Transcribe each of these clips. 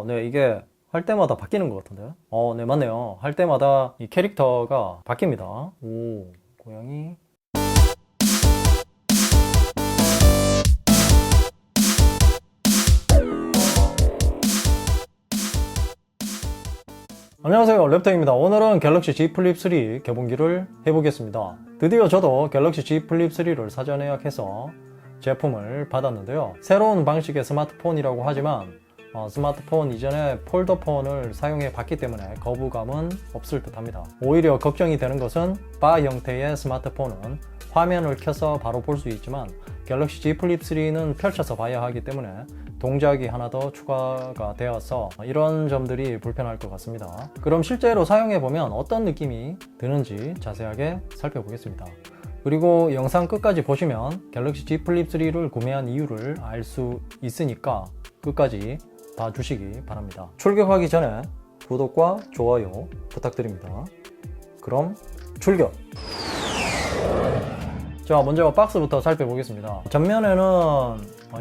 네, 이게 할 때마다 바뀌는 것 같은데. 네, 맞네요. 할 때마다 이 캐릭터가 바뀝니다. 오, 고양이. 안녕하세요, 랩터입니다. 오늘은 갤럭시 Z 플립 3 개봉기를 해보겠습니다. 드디어 저도 갤럭시 Z 플립 3를 사전 예약해서 제품을 받았는데요. 새로운 방식의 스마트폰이라고 하지만 스마트폰 이전에 폴더폰을 사용해 봤기 때문에 거부감은 없을 듯 합니다. 오히려 걱정이 되는 것은 바 형태의 스마트폰은 화면을 켜서 바로 볼 수 있지만 갤럭시 Z 플립 3는 펼쳐서 봐야 하기 때문에 동작이 하나 더 추가가 되어서 이런 점들이 불편할 것 같습니다. 그럼 실제로 사용해보면 어떤 느낌이 드는지 자세하게 살펴보겠습니다. 그리고 영상 끝까지 보시면 갤럭시 Z 플립 3를 구매한 이유를 알 수 있으니까 끝까지 봐주시기 바랍니다. 출격하기 전에 구독과 좋아요 부탁드립니다. 그럼 출격! 자, 먼저 박스부터 살펴보겠습니다. 전면에는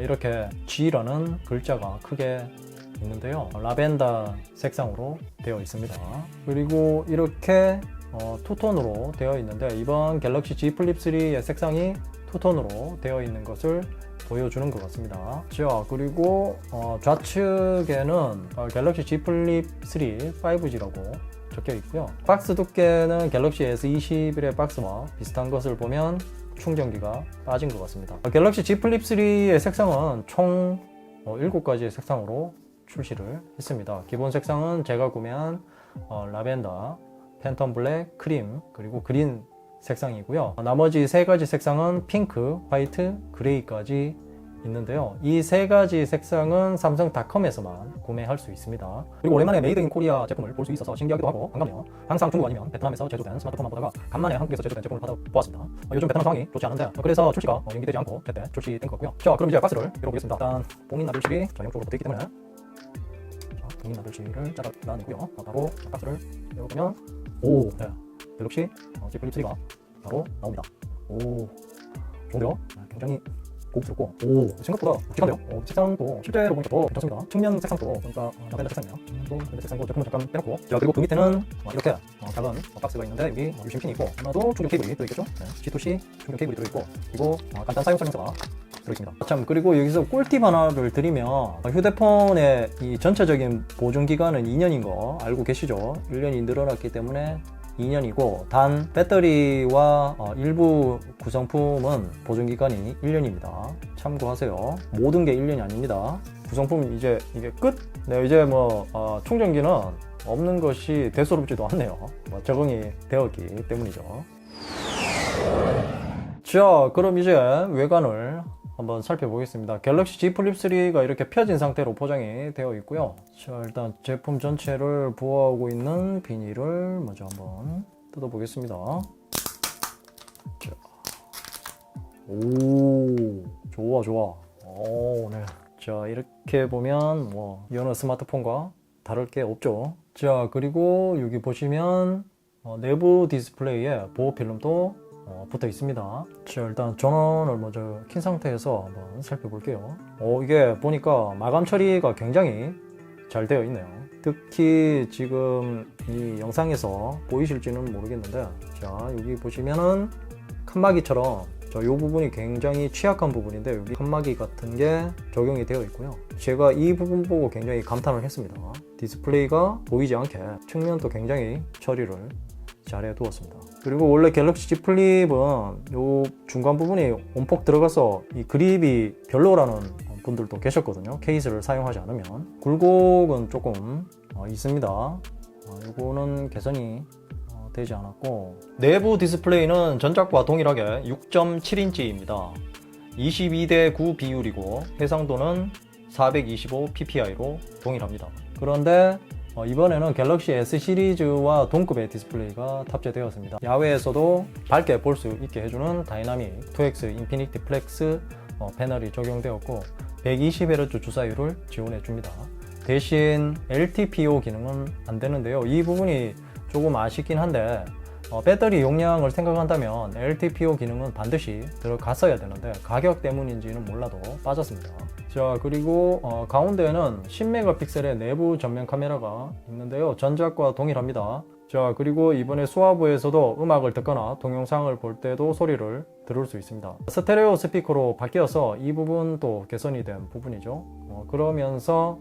이렇게 G라는 글자가 크게 있는데요. 라벤더 색상으로 되어 있습니다. 그리고 이렇게 투톤으로 되어 있는데 이번 갤럭시 Z 플립 3의 색상이 투톤으로 되어 있는 것을 보여주는 것 같습니다. 자, 그리고 좌측에는 갤럭시 Z 플립 3 5G라고 적혀 있고요. 박스 두께는 갤럭시 S21의 박스와 비슷한 것을 보면 충전기가 빠진 것 같습니다. 갤럭시 Z 플립 3의 색상은 총 7가지의 색상으로 출시를 했습니다. 기본 색상은 제가 구매한 라벤더, 팬텀 블랙, 크림, 그리고 그린 색상이고요. 나머지 3가지 색상은 핑크, 화이트, 그레이까지 있는데요. 이 3가지 색상은 삼성닷컴에서만 구매할 수 있습니다. 그리고 오랜만에 메이드 인 코리아 제품을 볼 수 있어서 신기하기도 하고 반갑네요. 항상 중국 아니면 베트남에서 제조된 스마트폰만 보다가 간만에 한국에서 제조된 제품을 받아보았습니다. 요즘 베트남 상황이 좋지 않은데 그래서 출시가 연기되지 않고 제때 출시된 것 같고요. 자, 그럼 이제 박스를 열어보겠습니다. 일단 봉인 나들실이 전용적으로 되어 있기 때문에 봉인 나들실을 잘라내고요. 바로 박스를 열어보면 네, 갤럭시 Z 플립 3가 바로 나옵니다. 좋은데요? 굉장히 고급스럽고 생각보다 묵직한데요? 색상도 실제로 보니까 더 괜찮습니다. 측면 색상도 보니까 라벤더 색상이네요. 라벤더 색상도 제품을 잠깐 빼놓고, 자, 그리고 그 밑에는 이렇게 작은 박스가 있는데 여기 유심핀이 있고 아마도 충전 케이블이 들어있겠죠? 네, C2C 충전 케이블이 들어있고 그리고 간단 사용 설명서가 들어있습니다. 참, 그리고 여기서 꿀팁 하나를 드리면 휴대폰의 이 전체적인 보존 기간은 2년인 거 알고 계시죠? 1년이 늘어났기 때문에 2년이고 단 배터리와 일부 구성품은 보존기간이 1년입니다. 참고하세요. 모든 게 1년이 아닙니다. 구성품 이제 이게 끝? 네, 이제 충전기는 없는 것이 대수롭지도 않네요. 적응이 되었기 때문이죠. 자, 그럼 이제 외관을 한번 살펴보겠습니다. 갤럭시 Z 플립 3가 이렇게 펴진 상태로 포장이 되어 있고요. 자, 일단 제품 전체를 보호하고 있는 비닐을 먼저 한번 뜯어보겠습니다. 자. 좋아. 네. 자, 이렇게 보면 여느 스마트폰과 다를 게 없죠. 자, 그리고 여기 보시면 내부 디스플레이에 보호 필름도 붙어 있습니다. 자, 일단 전원을 먼저 킨 상태에서 한번 살펴볼게요. 이게 보니까 마감 처리가 굉장히 잘 되어 있네요. 특히 지금 이 영상에서 보이실지는 모르겠는데, 자, 여기 보시면은 칸막이처럼 이 부분이 굉장히 취약한 부분인데 여기 칸막이 같은 게 적용이 되어 있고요. 제가 이 부분 보고 굉장히 감탄을 했습니다. 디스플레이가 보이지 않게 측면도 굉장히 처리를 잘 해두었습니다. 그리고 원래 갤럭시 Z 플립은 요 중간 부분이 온폭 들어가서 이 그립이 별로라는 분들도 계셨거든요. 케이스를 사용하지 않으면. 굴곡은 조금 있습니다. 요거는 개선이 되지 않았고, 내부 디스플레이는 전작과 동일하게 6.7인치입니다. 22:9 비율이고 해상도는 425ppi로 동일합니다. 그런데 이번에는 갤럭시 S 시리즈와 동급의 디스플레이가 탑재되었습니다. 야외에서도 밝게 볼 수 있게 해주는 다이나믹 2X 인피니티 플렉스 패널이 적용되었고 120Hz 주사율을 지원해 줍니다. 대신 LTPO 기능은 안 되는데요. 이 부분이 조금 아쉽긴 한데 배터리 용량을 생각한다면 LTPO 기능은 반드시 들어갔어야 되는데 가격 때문인지는 몰라도 빠졌습니다. 자, 그리고 가운데에는 10메가픽셀의 내부 전면 카메라가 있는데요. 전작과 동일합니다. 자, 그리고 이번에 수화부에서도 음악을 듣거나 동영상을 볼 때도 소리를 들을 수 있습니다. 스테레오 스피커로 바뀌어서 이 부분도 개선이 된 부분이죠. 그러면서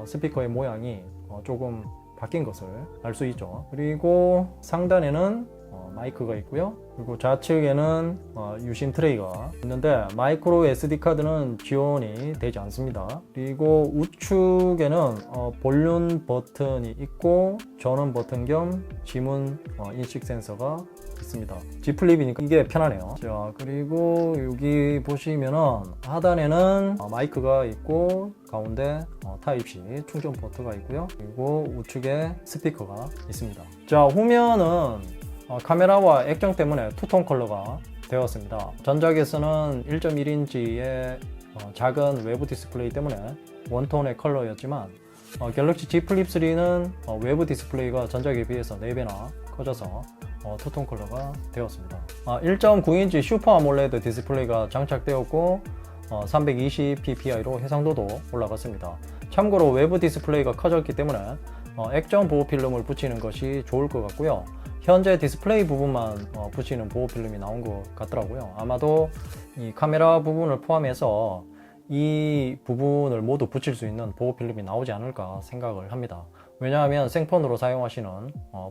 스피커의 모양이 조금 바뀐 것을 알 수 있죠. 그리고 상단에는 마이크가 있고요. 그리고 좌측에는 유심 트레이가 있는데 마이크로 SD 카드는 지원이 되지 않습니다. 그리고 우측에는 볼륨 버튼이 있고 전원 버튼 겸 지문 인식 센서가 있습니다. G 플립이니까 이게 편하네요. 자, 그리고 여기 보시면은 하단에는 마이크가 있고 가운데 타입C 충전 포트가 있고요. 그리고 우측에 스피커가 있습니다. 자, 후면은 카메라와 액정 때문에 투톤 컬러가 되었습니다. 전작에서는 1.1인치의 작은 외부 디스플레이 때문에 원톤의 컬러였지만 갤럭시 Z 플립 3는 외부 디스플레이가 전작에 비해서 4배나 커져서 투톤 컬러가 되었습니다. 1.9인치 슈퍼 아몰레드 디스플레이가 장착되었고 320 ppi로 해상도도 올라갔습니다. 참고로 외부 디스플레이가 커졌기 때문에 액정 보호 필름을 붙이는 것이 좋을 것 같고요. 현재 디스플레이 부분만 붙이는 보호 필름이 나온 것 같더라고요. 아마도 이 카메라 부분을 포함해서 이 부분을 모두 붙일 수 있는 보호 필름이 나오지 않을까 생각을 합니다. 왜냐하면 생폰으로 사용하시는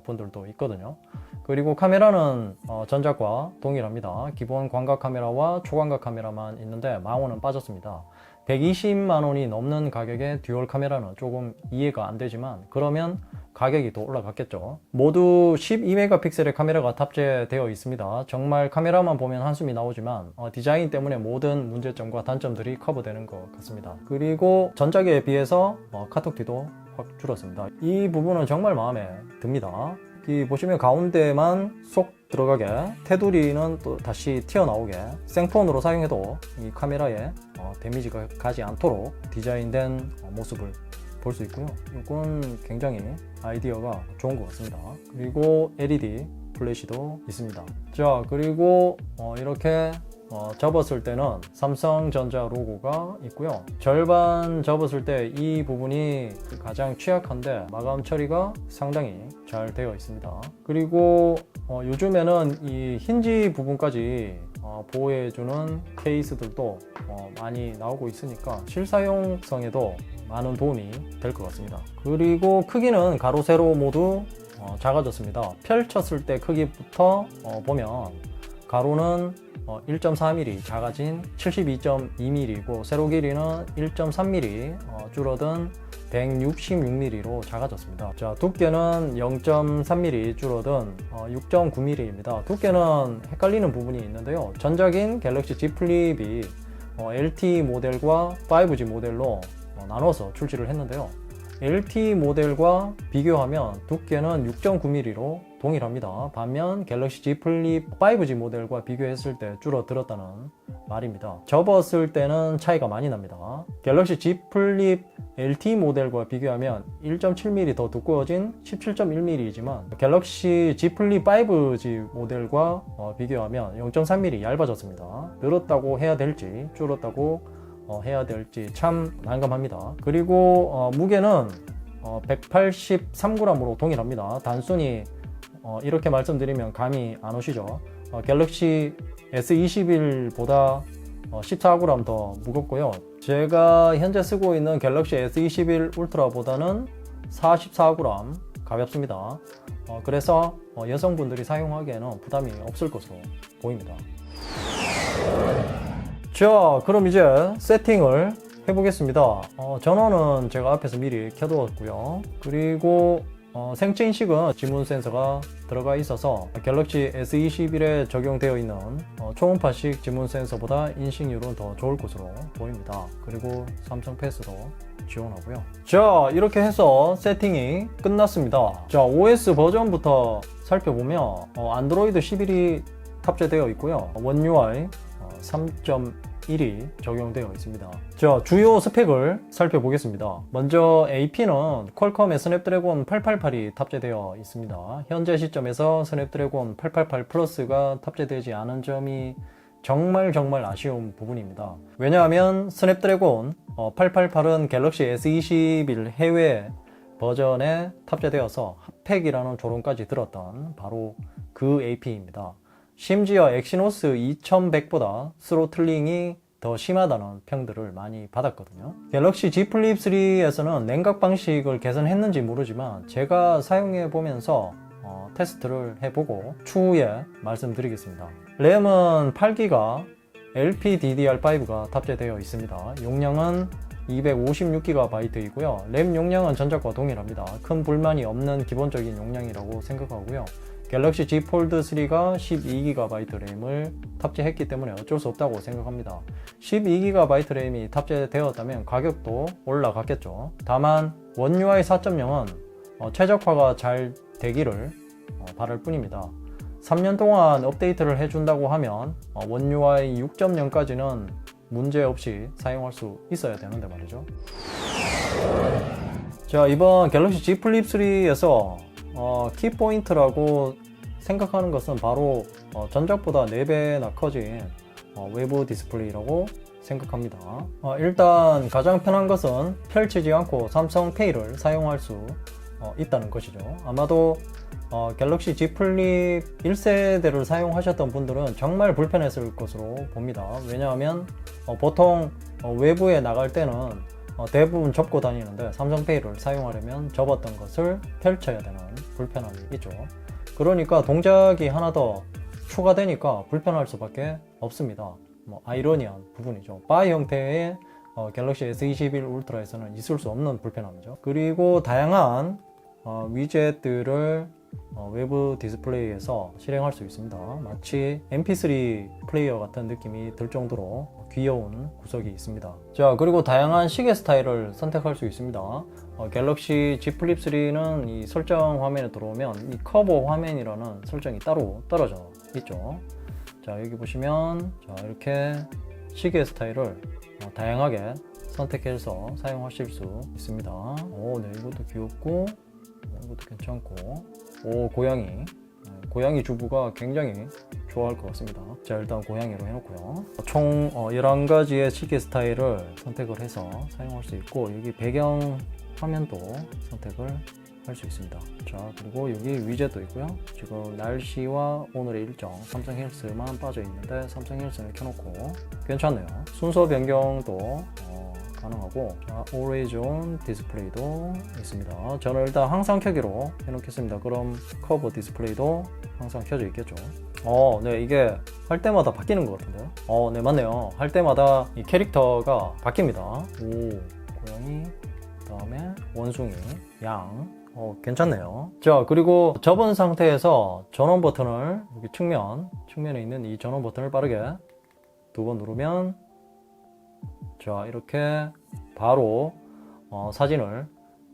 분들도 있거든요. 그리고 카메라는 전작과 동일합니다. 기본 광각 카메라와 초광각 카메라만 있는데 망원은 빠졌습니다. 120만 원이 넘는 가격의 듀얼 카메라는 조금 이해가 안 되지만 그러면 가격이 더 올라갔겠죠. 모두 12메가픽셀의 카메라가 탑재되어 있습니다. 정말 카메라만 보면 한숨이 나오지만 디자인 때문에 모든 문제점과 단점들이 커버되는 것 같습니다. 그리고 전작에 비해서 카톡티도 확 줄었습니다. 이 부분은 정말 마음에 듭니다. 여기 보시면 가운데만 쏙 들어가게, 테두리는 또 다시 튀어나오게 생폰으로 사용해도 이 카메라에 데미지가 가지 않도록 디자인된 모습을 볼 수 있고요. 이건 굉장히 아이디어가 좋은 것 같습니다. 그리고 LED 플래시도 있습니다. 자, 그리고 이렇게 접었을 때는 삼성전자 로고가 있고요. 절반 접었을 때 이 부분이 가장 취약한데 마감 처리가 상당히 잘 되어 있습니다. 그리고 요즘에는 이 힌지 부분까지 보호해주는 케이스들도 많이 나오고 있으니까 실사용성에도 많은 도움이 될 것 같습니다. 그리고 크기는 가로 세로 모두 작아졌습니다. 펼쳤을 때 크기부터 보면 가로는 1.4mm 작아진 72.2mm이고 세로 길이는 1.3mm 줄어든 166mm로 작아졌습니다. 자, 두께는 0.3mm 줄어든 6.9mm입니다. 두께는 헷갈리는 부분이 있는데요. 전작인 갤럭시 Z 플립이 LTE 모델과 5G 모델로 나눠서 출시를 했는데요. LTE 모델과 비교하면 두께는 6.9mm로 동일합니다. 반면 갤럭시 Z 플립 5G 모델과 비교했을 때 줄어들었다는 말입니다. 접었을 때는 차이가 많이 납니다. 갤럭시 Z 플립 LTE 모델과 비교하면 1.7mm 더 두꺼워진 17.1mm이지만 갤럭시 Z 플립 5G 모델과 비교하면 0.3mm 얇아졌습니다. 늘었다고 해야 될지 줄었다고 해야 될지 참 난감합니다. 그리고 무게는 183g으로 동일합니다. 단순히 이렇게 말씀드리면 감이 안 오시죠? 갤럭시 S21보다 14g 더 무겁고요. 제가 현재 쓰고 있는 갤럭시 S21 울트라보다는 44g 가볍습니다. 그래서 여성분들이 사용하기에는 부담이 없을 것으로 보입니다. 자, 그럼 이제 세팅을 해보겠습니다. 전원은 제가 앞에서 미리 켜두었고요. 그리고 생체 인식은 지문 센서가 들어가 있어서 갤럭시 S21에 적용되어 있는 초음파식 지문 센서보다 인식률은 더 좋을 것으로 보입니다. 그리고 삼성 패스도 지원하고요. 자, 이렇게 해서 세팅이 끝났습니다. 자, OS 버전부터 살펴보면 안드로이드 11이 탑재되어 있고요. 원 UI 3.1 11이 적용되어 있습니다. 자, 주요 스펙을 살펴보겠습니다. 먼저 AP는 퀄컴의 스냅드래곤 888이 탑재되어 있습니다. 현재 시점에서 스냅드래곤 888 플러스가 탑재되지 않은 점이 정말 아쉬운 부분입니다. 왜냐하면 스냅드래곤 888은 갤럭시 S21 해외 버전에 탑재되어서 핫팩이라는 조롱까지 들었던 바로 그 AP입니다. 심지어 엑시노스 2100보다 스로틀링이 더 심하다는 평들을 많이 받았거든요. 갤럭시 Z 플립 3에서는 냉각 방식을 개선했는지 모르지만 제가 사용해 보면서 테스트를 해보고 추후에 말씀드리겠습니다. 램은 8기가 LPDDR5가 탑재되어 있습니다. 용량은 256GB이고요. 램 용량은 전작과 동일합니다. 큰 불만이 없는 기본적인 용량이라고 생각하고요. 갤럭시 Z 폴드 3가 12GB 램을 탑재했기 때문에 어쩔 수 없다고 생각합니다. 12GB 램이 탑재되었다면 가격도 올라갔겠죠. 다만 원 UI 4.0은 최적화가 잘 되기를 바랄 뿐입니다. 3년 동안 업데이트를 해준다고 하면 원 UI 6.0까지는 문제없이 사용할 수 있어야 되는데 말이죠. 자, 이번 갤럭시 Z 플립 3에서 키포인트라고 생각하는 것은 바로 전작보다 4배나 커진 외부 디스플레이라고 생각합니다. 일단 가장 편한 것은 펼치지 않고 삼성페이를 사용할 수 있다는 것이죠. 아마도 갤럭시 Z 플립 1세대를 사용하셨던 분들은 정말 불편했을 것으로 봅니다. 왜냐하면 보통 외부에 나갈 때는 대부분 접고 다니는데 삼성페이를 사용하려면 접었던 것을 펼쳐야 되는 불편함이 있죠. 그러니까 동작이 하나 더 추가되니까 불편할 수밖에 없습니다. 아이러니한 부분이죠. 바 형태의 갤럭시 S21 울트라에서는 있을 수 없는 불편함이죠. 그리고 다양한 위젯들을 외부 디스플레이에서 실행할 수 있습니다. 마치 mp3 플레이어 같은 느낌이 들 정도로 귀여운 구석이 있습니다. 자, 그리고 다양한 시계 스타일을 선택할 수 있습니다. 갤럭시 Z 플립 3는 이 설정 화면에 들어오면 이 커버 화면이라는 설정이 따로 떨어져 있죠. 자, 여기 보시면 이렇게 시계 스타일을 다양하게 선택해서 사용하실 수 있습니다. 네, 이것도 귀엽고 이것도 괜찮고, 고양이 주부가 굉장히 좋아할 것 같습니다. 자, 일단 고양이로 해놓고요. 총 11가지의 시계 스타일을 선택을 해서 사용할 수 있고, 여기 배경 화면도 선택을 할 수 있습니다. 자, 그리고 여기 위젯도 있고요. 지금 날씨와 오늘의 일정, 삼성 헬스만 빠져 있는데 삼성 헬스를 켜놓고 괜찮네요. 순서 변경도 가능하고, Always On 디스플레이도 있습니다. 저는 일단 항상 켜기로 해놓겠습니다. 그럼 커버 디스플레이도 항상 켜져 있겠죠. 네, 이게 할 때마다 바뀌는 것 같은데요. 네, 맞네요. 할 때마다 이 캐릭터가 바뀝니다. 고양이, 그 다음에 원숭이, 양. 괜찮네요. 자, 그리고 접은 상태에서 전원 버튼을 여기 측면에 있는 이 전원 버튼을 빠르게 2번 누르면, 자, 이렇게 바로 사진을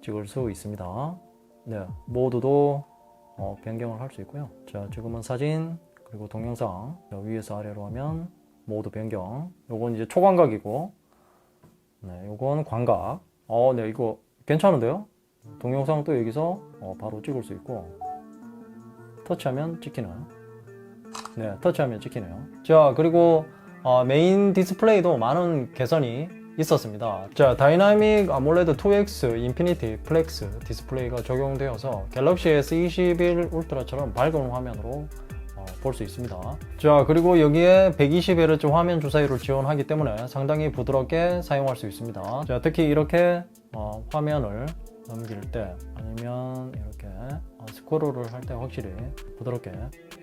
찍을 수 있습니다. 네, 모드도 변경을 할 수 있고요. 자, 지금은 사진, 그리고 동영상, 위에서 아래로 하면 모드 변경. 요건 이제 초광각이고, 네, 요건 광각. 네, 이거 괜찮은데요? 동영상도 여기서 바로 찍을 수 있고, 터치하면 찍히네요. 네, 터치하면 찍히네요. 자, 그리고 메인 디스플레이도 많은 개선이 있었습니다. 자, 다이나믹 아몰레드 2X 인피니티 플렉스 디스플레이가 적용되어서 갤럭시 S21 울트라처럼 밝은 화면으로 볼 수 있습니다. 자, 그리고 여기에 120Hz 화면 주사위를 지원하기 때문에 상당히 부드럽게 사용할 수 있습니다. 자, 특히 이렇게 화면을 넘길 때 아니면 이렇게 스크롤을 할 때 확실히 부드럽게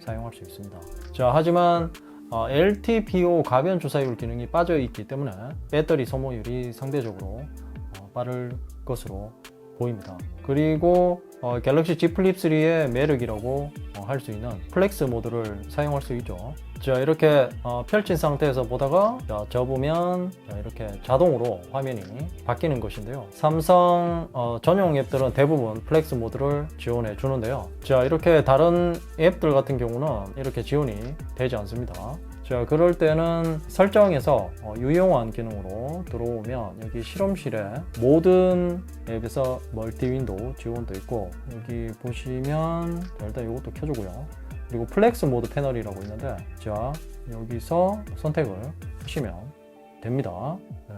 사용할 수 있습니다. 자, 하지만 LTPO 가변 주사율 기능이 빠져 있기 때문에 배터리 소모율이 상대적으로 빠를 것으로 보입니다. 그리고 갤럭시 Z 플립 3의 매력이라고 할 수 있는 플렉스 모드를 사용할 수 있죠. 자, 이렇게 펼친 상태에서 보다가 접으면 이렇게 자동으로 화면이 바뀌는 것인데요. 삼성 전용 앱들은 대부분 플렉스 모드를 지원해 주는데요. 자, 이렇게 다른 앱들 같은 경우는 이렇게 지원이 되지 않습니다. 자, 그럴 때는 설정에서 유용한 기능으로 들어오면 여기 실험실에 모든 앱에서 멀티 윈도우 지원도 있고, 여기 보시면 일단 이것도 켜주고요. 그리고 플렉스 모드 패널이라고 있는데, 자, 여기서 선택을 하시면 됩니다. 네.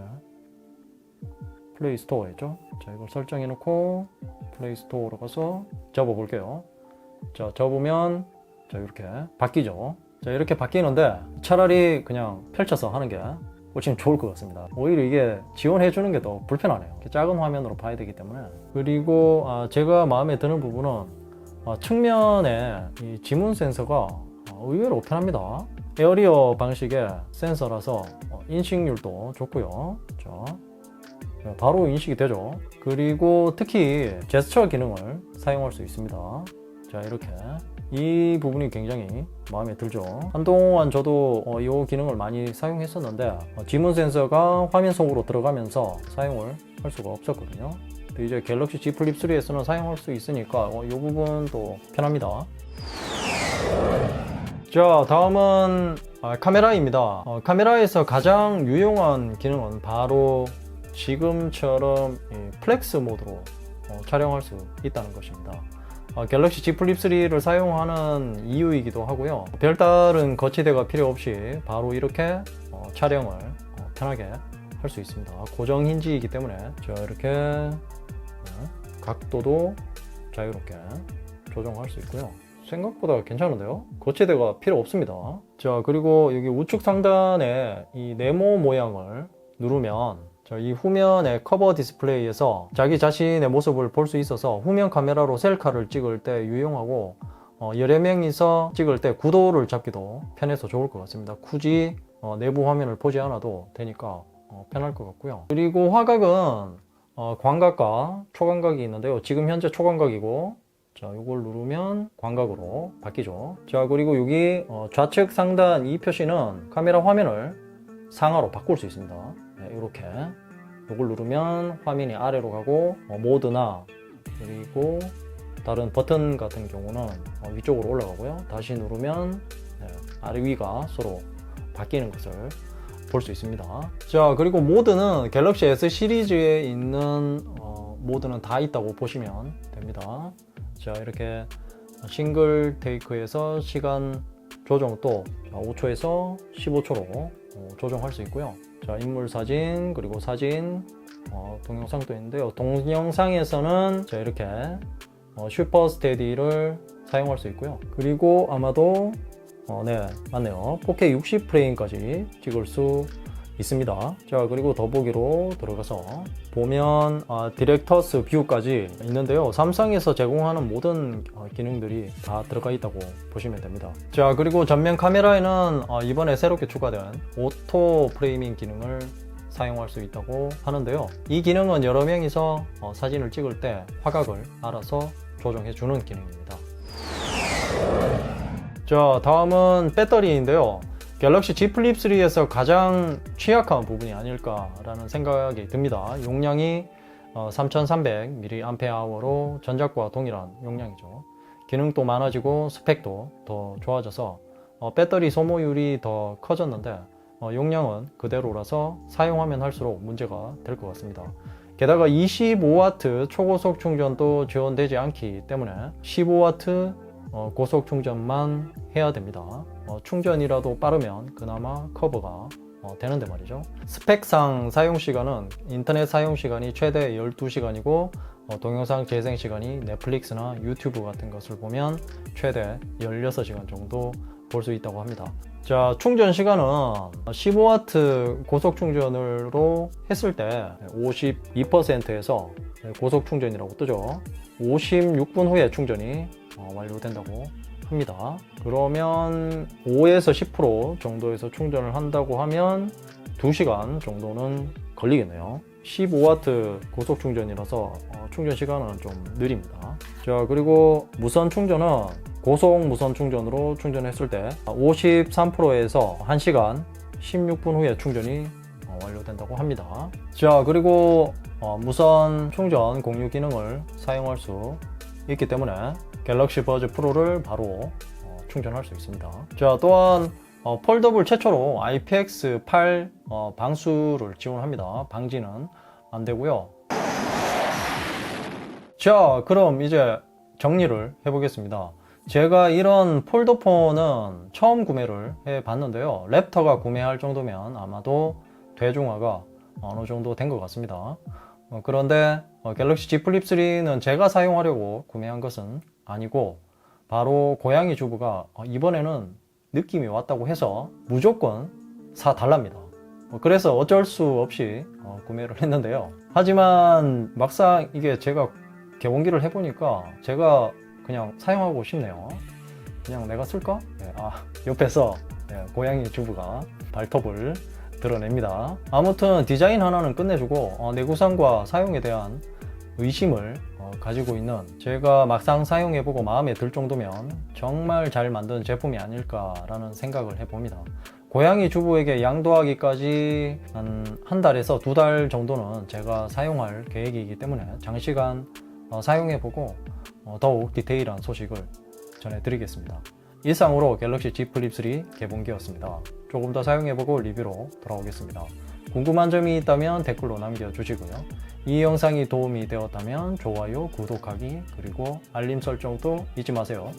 플레이 스토어에 있죠. 자, 이걸 설정해 놓고 플레이 스토어로 가서 접어 볼게요. 자, 접으면 자, 이렇게 바뀌죠. 자, 이렇게 바뀌는데 차라리 그냥 펼쳐서 하는 게 훨씬 좋을 것 같습니다. 오히려 이게 지원해 주는 게 더 불편하네요. 이렇게 작은 화면으로 봐야 되기 때문에. 그리고 제가 마음에 드는 부분은 측면에 이 지문 센서가 의외로 편합니다. 에어리어 방식의 센서라서 인식률도 좋고요. 자, 바로 인식이 되죠. 그리고 특히 제스처 기능을 사용할 수 있습니다. 자, 이렇게 이 부분이 굉장히 마음에 들죠. 한동안 저도 이 기능을 많이 사용했었는데 지문 센서가 화면 속으로 들어가면서 사용을 할 수가 없었거든요. 근데 이제 갤럭시 Z 플립 3에서는 사용할 수 있으니까 이 부분도 편합니다. 자, 다음은 카메라입니다. 카메라에서 가장 유용한 기능은 바로 지금처럼 플렉스 모드로 촬영할 수 있다는 것입니다. 갤럭시 Z 플립 3를 사용하는 이유이기도 하고요. 별다른 거치대가 필요 없이 바로 이렇게 촬영을 편하게 할 수 있습니다. 고정 힌지이기 때문에 자, 이렇게 각도도 자유롭게 조정할 수 있고요. 생각보다 괜찮은데요? 거치대가 필요 없습니다. 자, 그리고 여기 우측 상단에 이 네모 모양을 누르면 이 후면의 커버 디스플레이에서 자기 자신의 모습을 볼 수 있어서 후면 카메라로 셀카를 찍을 때 유용하고 여러 명이서 찍을 때 구도를 잡기도 편해서 좋을 것 같습니다. 굳이 내부 화면을 보지 않아도 되니까 편할 것 같고요. 그리고 화각은 광각과 초광각이 있는데요. 지금 현재 초광각이고, 자, 이걸 누르면 광각으로 바뀌죠. 자, 그리고 여기 좌측 상단 이 표시는 카메라 화면을 상하로 바꿀 수 있습니다. 네, 이렇게 이걸 누르면 화면이 아래로 가고 모드나 그리고 다른 버튼 같은 경우는 위쪽으로 올라가고요. 다시 누르면 아래 위가 서로 바뀌는 것을 볼 수 있습니다. 자, 그리고 모드는 갤럭시 S 시리즈에 있는 모드는 다 있다고 보시면 됩니다. 자, 이렇게 싱글 테이크에서 시간 조정도 5초에서 15초로 조정할 수 있고요. 자, 인물 사진, 그리고 사진, 동영상도 있는데요. 동영상에서는 자, 이렇게 슈퍼 스테디를 사용할 수 있고요. 그리고 아마도 네, 맞네요. 4K 60프레임까지 찍을 수 있습니다. 자, 그리고 더보기로 들어가서 보면 디렉터스 뷰까지 있는데요. 삼성에서 제공하는 모든 기능들이 다 들어가 있다고 보시면 됩니다. 자, 그리고 전면 카메라에는 이번에 새롭게 추가된 오토 프레이밍 기능을 사용할 수 있다고 하는데요. 이 기능은 여러 명이서 사진을 찍을 때 화각을 알아서 조정해 주는 기능입니다. 자, 다음은 배터리인데요. 갤럭시 Z 플립 3에서 가장 취약한 부분이 아닐까라는 생각이 듭니다. 용량이 3300mAh로 전작과 동일한 용량이죠. 기능도 많아지고 스펙도 더 좋아져서 배터리 소모율이 더 커졌는데 용량은 그대로라서 사용하면 할수록 문제가 될 것 같습니다. 게다가 25W 초고속 충전도 지원되지 않기 때문에 15W 고속 충전만 해야 됩니다. 충전이라도 빠르면 그나마 커버가 되는데 말이죠. 스펙상 사용시간은 인터넷 사용시간이 최대 12시간이고 동영상 재생시간이 넷플릭스나 유튜브 같은 것을 보면 최대 16시간 정도 볼 수 있다고 합니다. 자, 충전 시간은 15W 고속 충전으로 했을 때 52%에서 고속 충전이라고 뜨죠. 56분 후에 충전이 완료된다고 합니다. 그러면 5에서 10% 정도에서 충전을 한다고 하면 2시간 정도는 걸리겠네요. 15W 고속 충전이라서 충전 시간은 좀 느립니다. 자, 그리고 무선 충전은 고속 무선 충전으로 충전했을 때 53%에서 1시간 16분 후에 충전이 완료된다고 합니다. 자, 그리고 무선 충전 공유 기능을 사용할 수 있기 때문에 갤럭시 버즈 프로를 바로 충전할 수 있습니다. 자, 또한 폴더블 최초로 IPX8 방수를 지원합니다. 방지는 안 되고요. 자, 그럼 이제 정리를 해보겠습니다. 제가 이런 폴더폰은 처음 구매를 해봤는데요. 랩터가 구매할 정도면 아마도 대중화가 어느 정도 된 것 같습니다. 그런데 갤럭시 Z 플립 3는 제가 사용하려고 구매한 것은 아니고 바로 고양이 주부가 이번에는 느낌이 왔다고 해서 무조건 사달랍니다. 그래서 어쩔 수 없이 구매를 했는데요. 하지만 막상 이게 제가 개봉기를 해보니까 제가 그냥 사용하고 싶네요. 그냥 내가 쓸까? 네, 옆에서 고양이 주부가 발톱을 드러냅니다. 아무튼 디자인 하나는 끝내주고 내구성과 사용에 대한 의심을 가지고 있는, 제가 막상 사용해보고 마음에 들 정도면 정말 잘 만든 제품이 아닐까라는 생각을 해봅니다. 고양이 주부에게 양도하기까지 한 달에서 2달 정도는 제가 사용할 계획이기 때문에 장시간 사용해보고 더욱 디테일한 소식을 전해드리겠습니다. 이상으로 갤럭시 Z 플립 3 개봉기였습니다. 조금 더 사용해보고 리뷰로 돌아오겠습니다. 궁금한 점이 있다면 댓글로 남겨주시고요. 이 영상이 도움이 되었다면 좋아요, 구독하기, 그리고 알림 설정도 잊지 마세요.